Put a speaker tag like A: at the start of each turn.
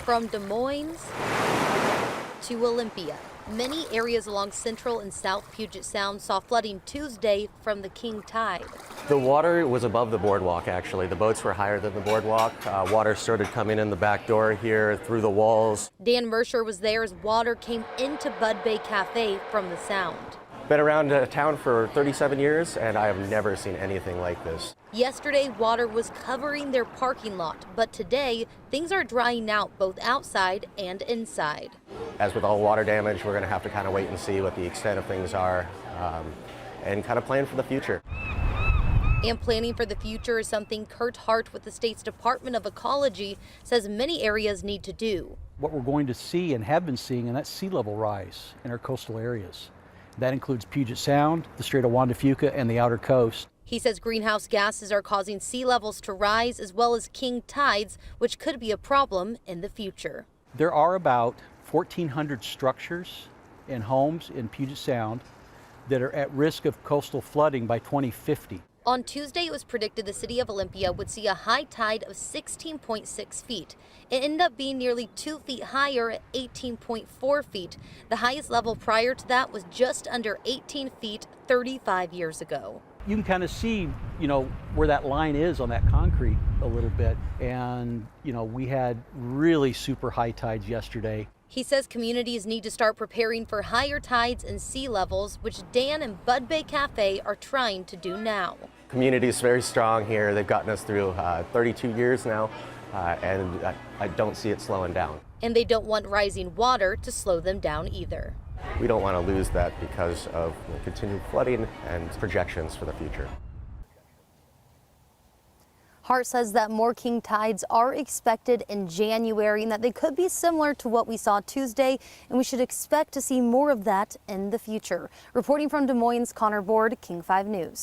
A: From Des Moines to Olympia, many areas along Central and South Puget Sound saw flooding Tuesday from the king tide.
B: The water was above the boardwalk, actually. The boats were higher than the boardwalk. Water started coming in the back door here, through the walls.
A: Dan Merscher was there as water came into Budd Bay Café from the Sound.
B: Been around town for 37 years, and I have never seen anything like this.
A: Yesterday, water was covering their parking lot, but today, things are drying out both outside and inside.
B: As with all water damage, we're going to have to kind of wait and see what the extent of things are and kind of plan for the future.
A: And planning for the future is something Curt Hart with the state's Department of Ecology says many areas need to do.
C: What we're going to see and have been seeing, and that's sea level rise in our coastal areas. That includes Puget Sound, the Strait of Juan de Fuca, and the outer coast.
A: He says greenhouse gases are causing sea levels to rise as well as king tides, which could be a problem in the future.
C: There are about 1,400 structures and homes in Puget Sound that are at risk of coastal flooding by 2050.
A: On Tuesday, it was predicted the city of Olympia would see a high tide of 16.6 feet. It ended up being nearly 2 feet higher at 18.4 feet. The highest level prior to that was just under 18 feet 35 years ago.
C: You can kind of see, where that line is on that concrete a little bit. And, we had really super high tides yesterday.
A: He says communities need to start preparing for higher tides and sea levels, which Dan and Budd Bay Café are trying to do now.
B: Community is very strong here. They've gotten us through 32 years now, and I don't see it slowing down.
A: And they don't want rising water to slow them down either.
B: We don't want to lose that because of continued flooding and projections for the future.
A: Hart says that more king tides are expected in January and that they could be similar to what we saw Tuesday, and we should expect to see more of that in the future. Reporting from Des Moines, Connor Board, King 5 News.